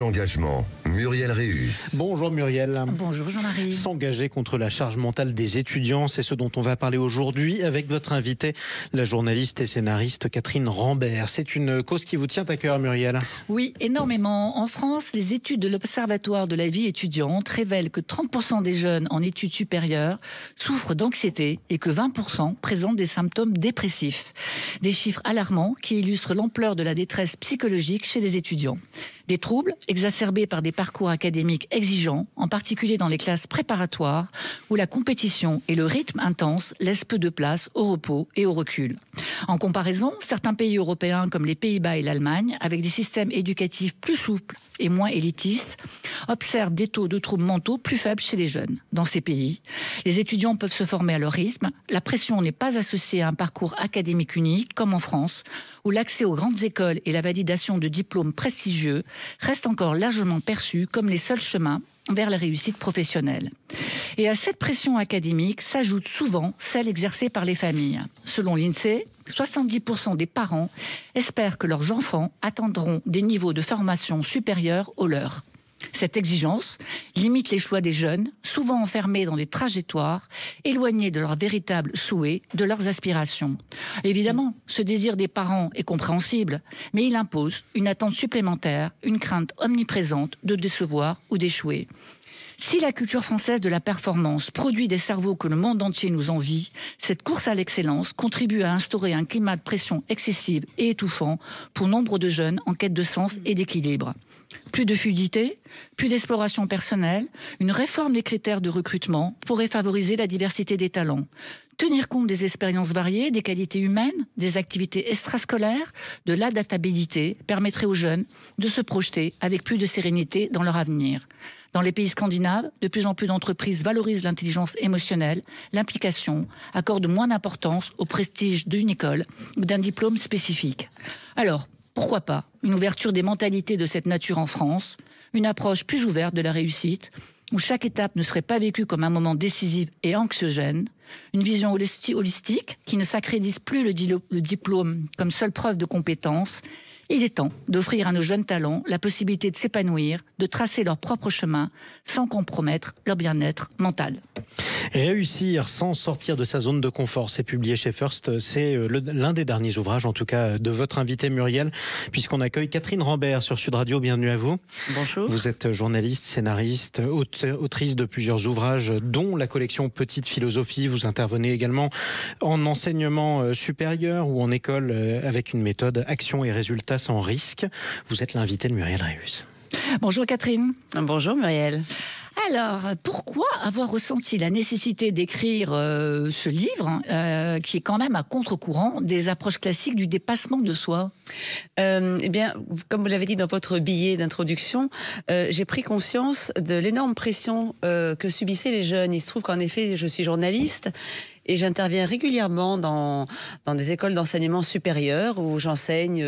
Engagement, Muriel Réus. Bonjour Muriel. Bonjour Jean-Marie. S'engager contre la charge mentale des étudiants, c'est ce dont on va parler aujourd'hui avec votre invitée, la journaliste et scénariste Catherine Rambert. C'est une cause qui vous tient à cœur, Muriel. Oui, énormément. En France, les études de l'Observatoire de la vie étudiante révèlent que 30% des jeunes en études supérieures souffrent d'anxiété et que 20% présentent des symptômes dépressifs. Des chiffres alarmants qui illustrent l'ampleur de la détresse psychologique chez les étudiants. Des troubles exacerbés par des parcours académiques exigeants, en particulier dans les classes préparatoires, où la compétition et le rythme intense laissent peu de place au repos et au recul. En comparaison, certains pays européens comme les Pays-Bas et l'Allemagne, avec des systèmes éducatifs plus souples et moins élitistes, observent des taux de troubles mentaux plus faibles chez les jeunes. Dans ces pays, les étudiants peuvent se former à leur rythme, la pression n'est pas associée à un parcours académique unique, comme en France, où l'accès aux grandes écoles et la validation de diplômes prestigieux restent encore largement perçus comme les seuls chemins vers la réussite professionnelle. Et à cette pression académique s'ajoute souvent celle exercée par les familles. Selon l'INSEE, 70% des parents espèrent que leurs enfants atteindront des niveaux de formation supérieurs aux leurs. Cette exigence limite les choix des jeunes, souvent enfermés dans des trajectoires, éloignés de leurs véritables souhaits, de leurs aspirations. Évidemment, ce désir des parents est compréhensible, mais il impose une attente supplémentaire, une crainte omniprésente de décevoir ou d'échouer. Si la culture française de la performance produit des cerveaux que le monde entier nous envie, cette course à l'excellence contribue à instaurer un climat de pression excessive et étouffant pour nombre de jeunes en quête de sens et d'équilibre. Plus de fluidité, plus d'exploration personnelle, une réforme des critères de recrutement pourrait favoriser la diversité des talents. Tenir compte des expériences variées, des qualités humaines, des activités extrascolaires, de l'adaptabilité permettrait aux jeunes de se projeter avec plus de sérénité dans leur avenir. Dans les pays scandinaves, de plus en plus d'entreprises valorisent l'intelligence émotionnelle, l'implication, accordent moins d'importance au prestige d'une école ou d'un diplôme spécifique. Alors, pourquoi pas une ouverture des mentalités de cette nature en France, une approche plus ouverte de la réussite, où chaque étape ne serait pas vécue comme un moment décisif et anxiogène, une vision holistique qui ne sacralise plus le diplôme comme seule preuve de compétence. Il est temps d'offrir à nos jeunes talents la possibilité de s'épanouir, de tracer leur propre chemin sans compromettre leur bien-être mental. Réussir sans sortir de sa zone de confort, c'est publié chez First. C'est l'un des derniers ouvrages, en tout cas, de votre invitée Muriel, puisqu'on accueille Catherine Rambert sur Sud Radio. Bienvenue à vous. Bonjour. Vous êtes journaliste, scénariste, autrice de plusieurs ouvrages, dont la collection Petite Philosophie. Vous intervenez également en enseignement supérieur ou en école avec une méthode action et résultats sans risque. Vous êtes l'invitée de Muriel Réus. Bonjour Catherine. Bonjour Muriel. Alors, pourquoi avoir ressenti la nécessité d'écrire ce livre, qui est quand même à contre-courant des approches classiques du dépassement de soi ? Eh bien, comme vous l'avez dit dans votre billet d'introduction, j'ai pris conscience de l'énorme pression que subissaient les jeunes. Il se trouve qu'en effet, je suis journaliste et j'interviens régulièrement dans des écoles d'enseignement supérieur où j'enseigne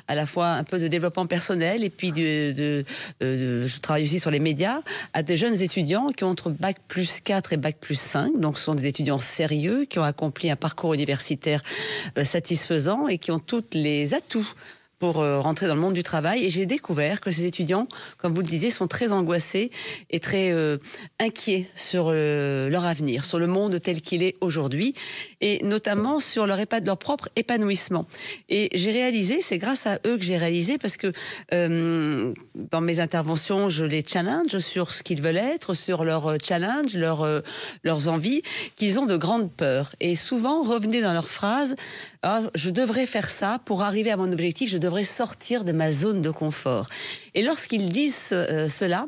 à la fois un peu de développement personnel et puis je travaille aussi sur les médias à des jeunes étudiants qui ont entre bac plus 4 et bac plus 5. Donc ce sont des étudiants sérieux qui ont accompli un parcours universitaire satisfaisant et qui ont tous les atouts pour rentrer dans le monde du travail. Et j'ai découvert que ces étudiants, comme vous le disiez, sont très angoissés et très inquiets sur leur avenir, sur le monde tel qu'il est aujourd'hui, et notamment sur leur propre épanouissement. Et j'ai réalisé, c'est grâce à eux que j'ai réalisé, parce que dans mes interventions, je les challenge sur ce qu'ils veulent être, sur leurs challenges, leurs envies, qu'ils ont de grandes peurs. Et souvent, revenaient dans leurs phrases, ah, je devrais faire ça pour arriver à mon objectif, je devrais sortir de ma zone de confort. Et lorsqu'ils disent cela,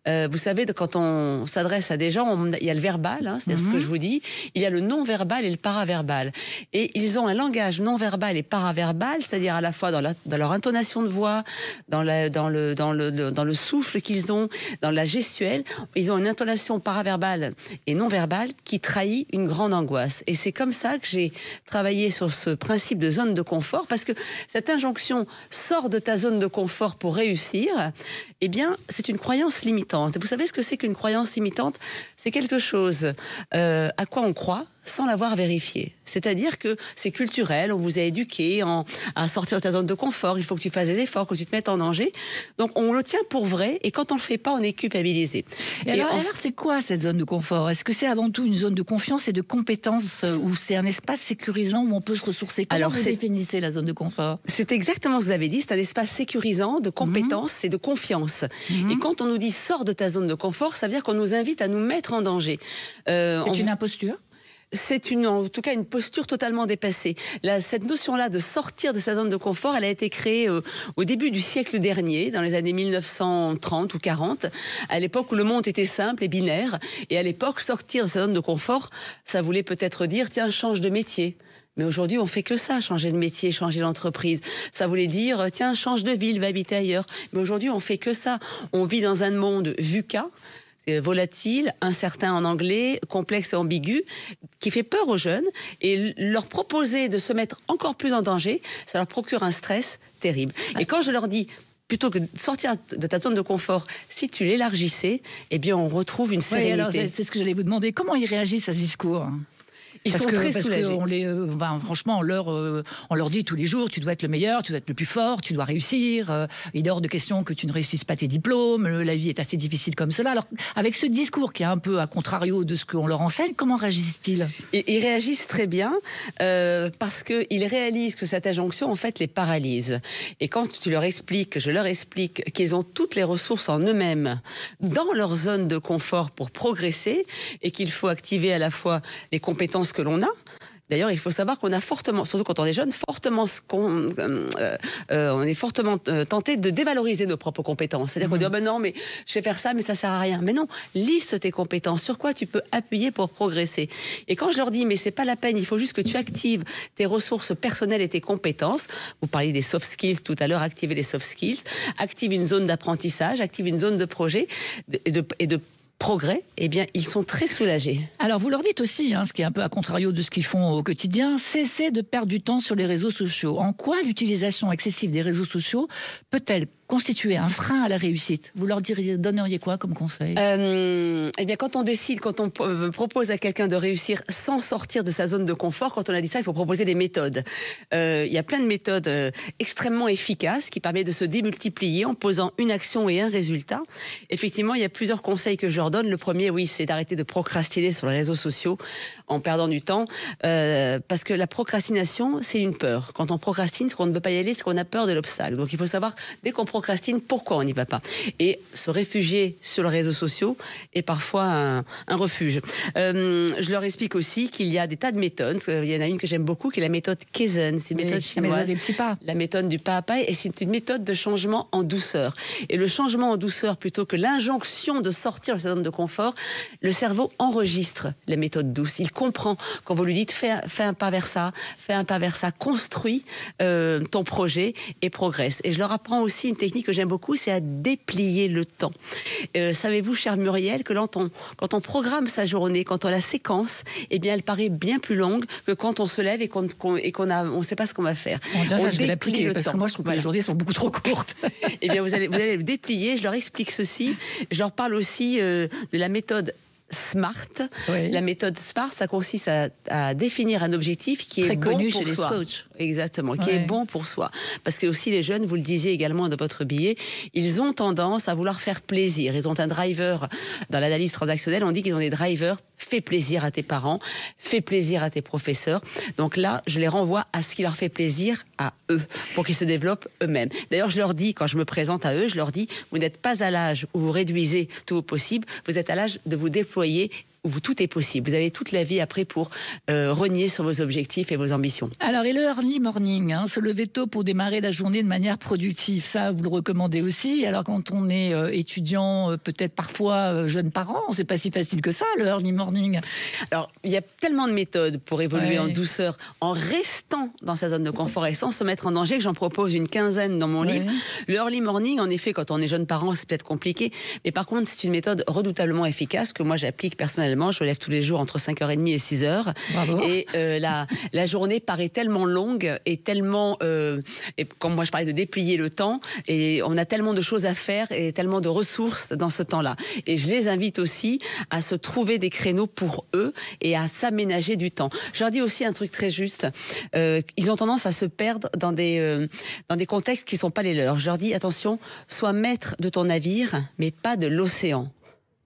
vous savez, quand on s'adresse à des gens, il y a le verbal, hein, c'est-à-dire ce que je vous dis, il y a le non-verbal et le paraverbal. Et ils ont un langage non-verbal et paraverbal, c'est-à-dire à la fois dans leur intonation de voix, dans le souffle qu'ils ont, dans la gestuelle, ils ont une intonation paraverbale et non-verbale qui trahit une grande angoisse. Et c'est comme ça que j'ai travaillé sur ce principe de zone de confort, parce que cette injonction « sors de ta zone de confort pour réussir », eh bien, c'est une croyance limitante. Vous savez ce que c'est qu'une croyance limitante ? C'est quelque chose à quoi on croit, sans l'avoir vérifié. C'est-à-dire que c'est culturel, on vous a éduqué à sortir de ta zone de confort, il faut que tu fasses des efforts, que tu te mettes en danger. Donc on le tient pour vrai et quand on le fait pas, on est culpabilisé. Alors, c'est quoi cette zone de confort? Est-ce que c'est avant tout une zone de confiance et de compétence ou c'est un espace sécurisant où on peut se ressourcer? Comment vous définissez la zone de confort? C'est exactement ce que vous avez dit, c'est un espace sécurisant de compétence et de confiance. Et quand on nous dit sors de ta zone de confort, ça veut dire qu'on nous invite à nous mettre en danger. C'est une imposture? C'est en tout cas une posture totalement dépassée. Cette notion-là de sortir de sa zone de confort, elle a été créée au début du siècle dernier, dans les années 1930 ou 40, à l'époque où le monde était simple et binaire. Et à l'époque, sortir de sa zone de confort, ça voulait peut-être dire, tiens, change de métier. Mais aujourd'hui, on fait que ça, changer de métier, changer d'entreprise. Ça voulait dire, tiens, change de ville, va habiter ailleurs. Mais aujourd'hui, on fait que ça. On vit dans un monde VUCA, volatile, incertain en anglais, complexe et ambigu, qui fait peur aux jeunes, et leur proposer de se mettre encore plus en danger, ça leur procure un stress terrible. Et quand je leur dis, plutôt que de sortir de ta zone de confort, si tu l'élargissais, eh bien on retrouve une sérénité. Oui, alors c'est ce que j'allais vous demander. Comment ils réagissent à ce discours ? Ils sont très soulagés. Franchement, on leur dit tous les jours, tu dois être le meilleur, tu dois être le plus fort, tu dois réussir. Il est hors de question que tu ne réussisses pas tes diplômes. La vie est assez difficile comme cela. Alors, avec ce discours qui est un peu à contrario de ce qu'on leur enseigne, comment réagissent-ils ? Ils réagissent très bien parce qu'ils réalisent que cette injonction, en fait, les paralyse. Et quand tu leur expliques, je leur explique qu'ils ont toutes les ressources en eux-mêmes, dans leur zone de confort pour progresser, et qu'il faut activer à la fois les compétences que l'on a. D'ailleurs, il faut savoir qu'on a fortement, surtout quand on est jeune, on est fortement tenté de dévaloriser nos propres compétences. C'est-à-dire qu'on dit, oh ben non, mais je sais faire ça, mais ça sert à rien. Mais non, liste tes compétences, sur quoi tu peux appuyer pour progresser. Et quand je leur dis, mais c'est pas la peine, il faut juste que tu actives tes ressources personnelles et tes compétences. Vous parliez des soft skills tout à l'heure, activer les soft skills, active une zone d'apprentissage, active une zone de projet et de progrès, eh bien, ils sont très soulagés. Alors, vous leur dites aussi, ce qui est un peu à contrario de ce qu'ils font au quotidien, cessez de perdre du temps sur les réseaux sociaux. En quoi l'utilisation excessive des réseaux sociaux peut-elle constituer un frein à la réussite? Vous leur donneriez quoi comme conseil? Eh bien, quand on propose à quelqu'un de réussir sans sortir de sa zone de confort, quand on a dit ça, il faut proposer des méthodes. Il y a plein de méthodes extrêmement efficaces qui permettent de se démultiplier en posant une action et un résultat. Effectivement, il y a plusieurs conseils que je leur donne. Le premier, oui, c'est d'arrêter de procrastiner sur les réseaux sociaux en perdant du temps, parce que la procrastination, c'est une peur. Quand on procrastine, ce qu'on ne veut pas y aller, c'est qu'on a peur de l'obstacle. Donc, il faut savoir, dès qu'on procrastine, pourquoi on n'y va pas. Et se réfugier sur les réseaux sociaux est parfois un refuge. Je leur explique aussi qu'il y a des tas de méthodes. Il y en a une que j'aime beaucoup, qui est la méthode Kaizen. C'est une méthode chinoise. Des petits pas. La méthode du pas à pas. Et c'est une méthode de changement en douceur. Et le changement en douceur, plutôt que l'injonction de sortir de sa zone de confort, le cerveau enregistre la méthode douce. Il comprend quand vous lui dites fais un pas vers ça, construis ton projet et progresse. Et je leur apprends aussi une technique que j'aime beaucoup, c'est à déplier le temps. Savez-vous, chère Muriel, que quand on programme sa journée, quand on la séquence, eh bien, elle paraît bien plus longue que quand on se lève et qu'on ne sait pas ce qu'on va faire. Ça, je vais l'appliquer, parce que moi, je trouve que les journées sont beaucoup trop courtes. Eh bien, vous allez le déplier. Je leur explique ceci. Je leur parle aussi de la méthode SMART. Oui. La méthode SMART, ça consiste à définir un objectif qui est bon pour soi. Coachs. Exactement, qui est bon pour soi. Parce que aussi les jeunes, vous le disiez également dans votre billet, ils ont tendance à vouloir faire plaisir. Ils ont un driver dans l'analyse transactionnelle. On dit qu'ils ont des drivers. Fais plaisir à tes parents, fais plaisir à tes professeurs. Donc là, je les renvoie à ce qui leur fait plaisir à eux, pour qu'ils se développent eux-mêmes. D'ailleurs, je leur dis, quand je me présente à eux, je leur dis, vous n'êtes pas à l'âge où vous réduisez tout au possible, vous êtes à l'âge de vous déployer, où tout est possible. Vous avez toute la vie après pour renier sur vos objectifs et vos ambitions. Alors, et le early morning, se lever tôt pour démarrer la journée de manière productive, ça, vous le recommandez aussi. Alors, quand on est étudiant, peut-être parfois jeune parent, c'est pas si facile que ça, le early morning. Alors, il y a tellement de méthodes pour évoluer en douceur, en restant dans sa zone de confort et sans se mettre en danger, que j'en propose une quinzaine dans mon livre. Le early morning, en effet, quand on est jeune parent, c'est peut-être compliqué, mais par contre, c'est une méthode redoutablement efficace que moi, j'applique personnellement personnellement. Je me lève tous les jours entre 5h30 et 6h. Bravo. Et la journée paraît tellement longue et tellement... et comme moi, je parlais de déplier le temps, et on a tellement de choses à faire et tellement de ressources dans ce temps-là. Et je les invite aussi à se trouver des créneaux pour eux et à s'aménager du temps. Je leur dis aussi un truc très juste. Ils ont tendance à se perdre dans des contextes qui ne sont pas les leurs. Je leur dis, attention, sois maître de ton navire, mais pas de l'océan.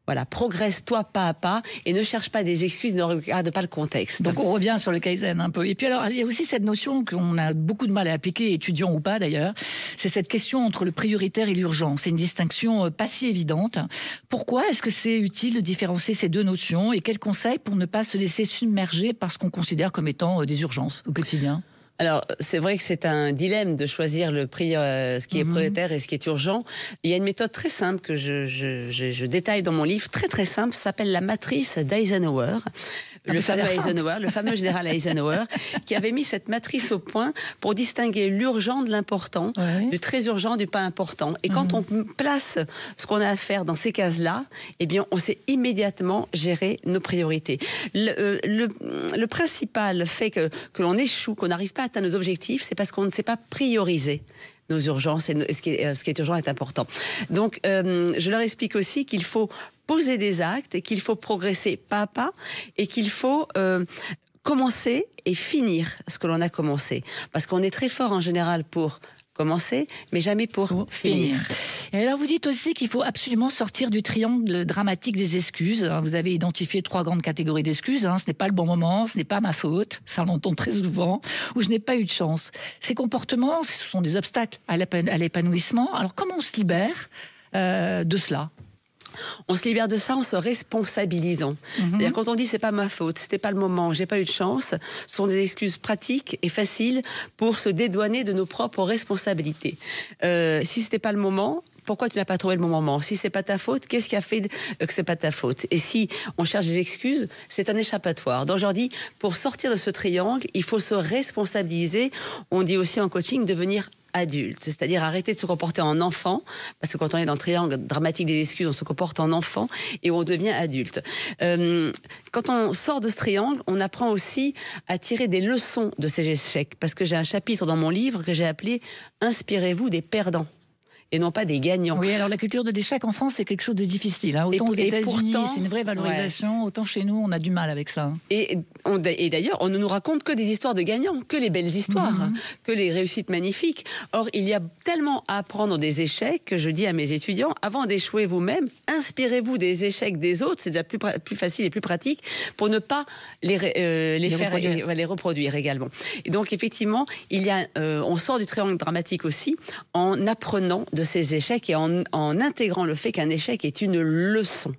Voilà, progresse-toi pas à pas et ne cherche pas des excuses, ne regarde pas le contexte. Donc on revient sur le Kaizen un peu. Et puis alors, il y a aussi cette notion qu'on a beaucoup de mal à appliquer, étudiant ou pas d'ailleurs, c'est cette question entre le prioritaire et l'urgent. C'est une distinction pas si évidente. Pourquoi est-ce que c'est utile de différencier ces deux notions et quels conseils pour ne pas se laisser submerger par ce qu'on considère comme étant des urgences au quotidien ? Alors, c'est vrai que c'est un dilemme de choisir ce qui est prioritaire et ce qui est urgent. Il y a une méthode très simple que je détaille dans mon livre, très très simple, ça s'appelle la matrice d'Eisenhower. Le fameux général Eisenhower, qui avait mis cette matrice au point pour distinguer l'urgent de l'important, du très urgent du pas important. Et quand on place ce qu'on a à faire dans ces cases-là, eh bien, on sait immédiatement gérer nos priorités. Le principal fait que l'on échoue, qu'on n'arrive pas à atteindre nos objectifs, c'est parce qu'on ne sait pas prioriser nos urgences et ce qui est urgent est important. Donc, je leur explique aussi qu'il faut poser des actes et qu'il faut progresser pas à pas et qu'il faut commencer et finir ce que l'on a commencé. Parce qu'on est très fort en général pour commencer, mais jamais pour finir. Et alors, vous dites aussi qu'il faut absolument sortir du triangle dramatique des excuses. Vous avez identifié 3 grandes catégories d'excuses. Ce n'est pas le bon moment, ce n'est pas ma faute, ça on l'entend très souvent, ou je n'ai pas eu de chance. Ces comportements, ce sont des obstacles à l'épanouissement. Alors, comment on se libère de cela ? On se libère de ça en se responsabilisant. C'est-à-dire quand on dit c'est pas ma faute, c'était pas le moment, j'ai pas eu de chance, ce sont des excuses pratiques et faciles pour se dédouaner de nos propres responsabilités. Si c'était pas le moment, pourquoi tu n'as pas trouvé le bon moment ? Si c'est pas ta faute, qu'est-ce qui a fait que c'est pas ta faute ? Et si on cherche des excuses, c'est un échappatoire. Donc je leur dis, pour sortir de ce triangle, il faut se responsabiliser. On dit aussi en coaching devenir adulte, c'est-à-dire arrêter de se comporter en enfant, parce que quand on est dans le triangle dramatique des excuses, on se comporte en enfant et on devient adulte. Quand on sort de ce triangle, on apprend aussi à tirer des leçons de ces échecs, parce que j'ai un chapitre dans mon livre que j'ai appelé « Inspirez-vous des perdants ». Et non pas des gagnants. Oui, alors la culture de l'échec en France, c'est quelque chose de difficile. Autant aux États-Unis, c'est une vraie valorisation, autant chez nous, on a du mal avec ça. Et d'ailleurs, on ne nous raconte que des histoires de gagnants, que les belles histoires, que les réussites magnifiques. Or, il y a tellement à apprendre des échecs que je dis à mes étudiants, avant d'échouer vous-même, inspirez-vous des échecs des autres, c'est déjà plus facile et plus pratique, pour ne pas les reproduire également. Et donc, effectivement, on sort du triangle dramatique aussi en apprenant de ces échecs et en intégrant le fait qu'un échec est une leçon.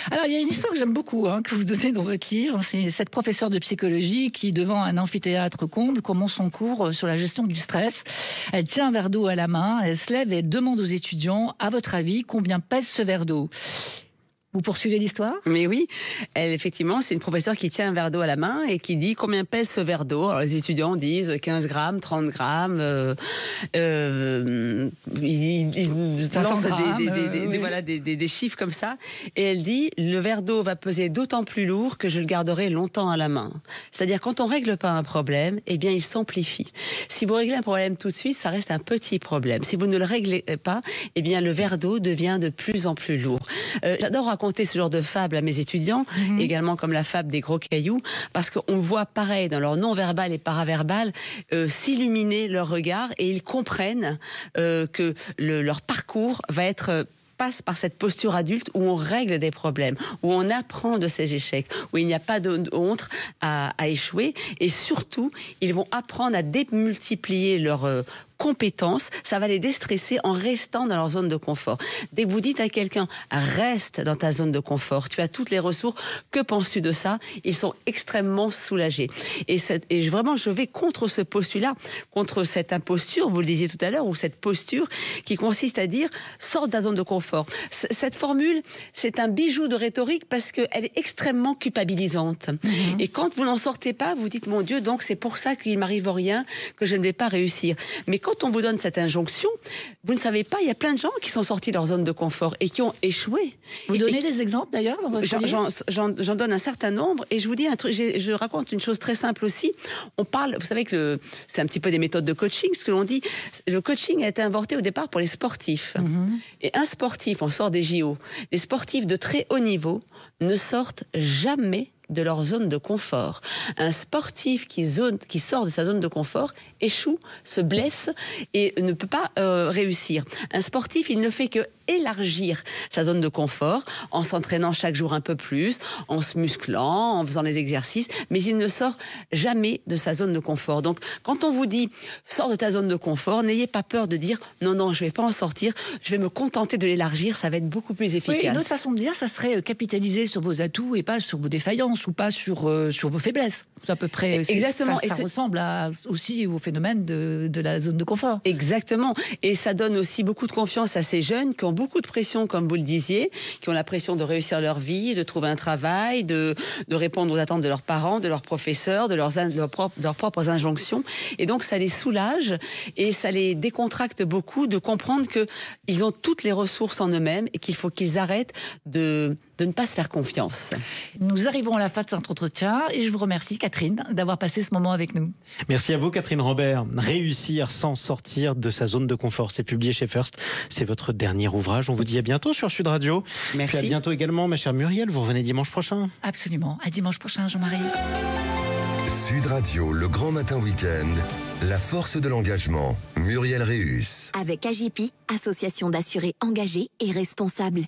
Alors, il y a une histoire que j'aime beaucoup, que vous donnez dans votre livre. C'est cette professeure de psychologie qui, devant un amphithéâtre comble, commence son cours sur la gestion du stress. Elle tient un verre d'eau à la main, elle se lève et elle demande aux étudiants, à votre avis, combien pèse ce verre d'eau ? Vous poursuivez l'histoire ? Mais oui, effectivement, c'est une professeure qui tient un verre d'eau à la main et qui dit combien pèse ce verre d'eau. Alors, les étudiants disent 15 grammes, 30 grammes. Ils lancent des chiffres comme ça. Et elle dit le verre d'eau va peser d'autant plus lourd que je le garderai longtemps à la main. C'est-à-dire, quand on règle pas un problème, eh bien, il s'amplifie. Si vous réglez un problème tout de suite, ça reste un petit problème. Si vous ne le réglez pas, eh bien, le verre d'eau devient de plus en plus lourd. J'adore raconter ce genre de fable à mes étudiants, également comme la fable des gros cailloux, parce qu'on voit pareil dans leur non-verbal et paraverbal s'illuminer leur regard et ils comprennent que leur parcours passe par cette posture adulte où on règle des problèmes, où on apprend de ses échecs, où il n'y a pas de honte à échouer et surtout, ils vont apprendre à démultiplier leurs compétences, ça va les déstresser en restant dans leur zone de confort. Dès que vous dites à quelqu'un « reste dans ta zone de confort, tu as toutes les ressources, que penses-tu de ça ?» Ils sont extrêmement soulagés. Et vraiment, je vais contre ce postulat, contre cette imposture, vous le disiez tout à l'heure, ou cette posture qui consiste à dire « sors de ta zone de confort ». Cette formule, c'est un bijou de rhétorique parce qu'elle est extrêmement culpabilisante. Et quand vous n'en sortez pas, vous dites « mon Dieu, donc c'est pour ça qu'il m'arrive rien, que je ne vais pas réussir ». Mais quand on vous donne cette injonction, vous ne savez pas, il y a plein de gens qui sont sortis de leur zone de confort et qui ont échoué. Vous donnez des exemples d'ailleurs dans votre livre ? J'en donne un certain nombre et je vous dis un truc, je raconte une chose très simple aussi. On parle, vous savez que c'est un petit peu des méthodes de coaching, ce que l'on dit, le coaching a été inventé au départ pour les sportifs. Et un sportif, on sort des JO, les sportifs de très haut niveau ne sortent jamais de leur zone de confort. Un sportif qui sort de sa zone de confort échoue, se blesse et ne peut pas réussir. Un sportif, il ne fait que élargir sa zone de confort en s'entraînant chaque jour un peu plus, en se musclant, en faisant les exercices, mais il ne sort jamais de sa zone de confort. Donc, quand on vous dit « sors de ta zone de confort », n'ayez pas peur de dire « non, je ne vais pas en sortir, je vais me contenter de l'élargir, ça va être beaucoup plus efficace ». Oui, une autre façon de dire, ça serait capitaliser sur vos atouts et pas sur vos défaillances ou pas sur vos faiblesses. C'est à peu près... Exactement. Ça ressemble aussi au phénomène de la zone de confort. Exactement. Et ça donne aussi beaucoup de confiance à ces jeunes qui ont beaucoup de pression, comme vous le disiez, qui ont la pression de réussir leur vie, de trouver un travail, de répondre aux attentes de leurs parents, de leurs professeurs, de leurs propres injonctions. Et donc, ça les soulage et ça les décontracte beaucoup de comprendre qu'ils ont toutes les ressources en eux-mêmes et qu'il faut qu'ils arrêtent de ne pas se faire confiance. Nous arrivons à la fin de cet entretien et je vous remercie, Catherine, d'avoir passé ce moment avec nous. Merci à vous, Catherine Rambert. Réussir sans sortir de sa zone de confort, c'est publié chez First. C'est votre dernier ouvrage. On vous dit à bientôt sur Sud Radio. Merci. Puis à bientôt également, ma chère Muriel. Vous revenez dimanche prochain. Absolument. À dimanche prochain, Jean-Marie. Sud Radio, le grand matin week-end, la force de l'engagement. Muriel Réus. Avec AGP, association d'assurés engagés et responsables.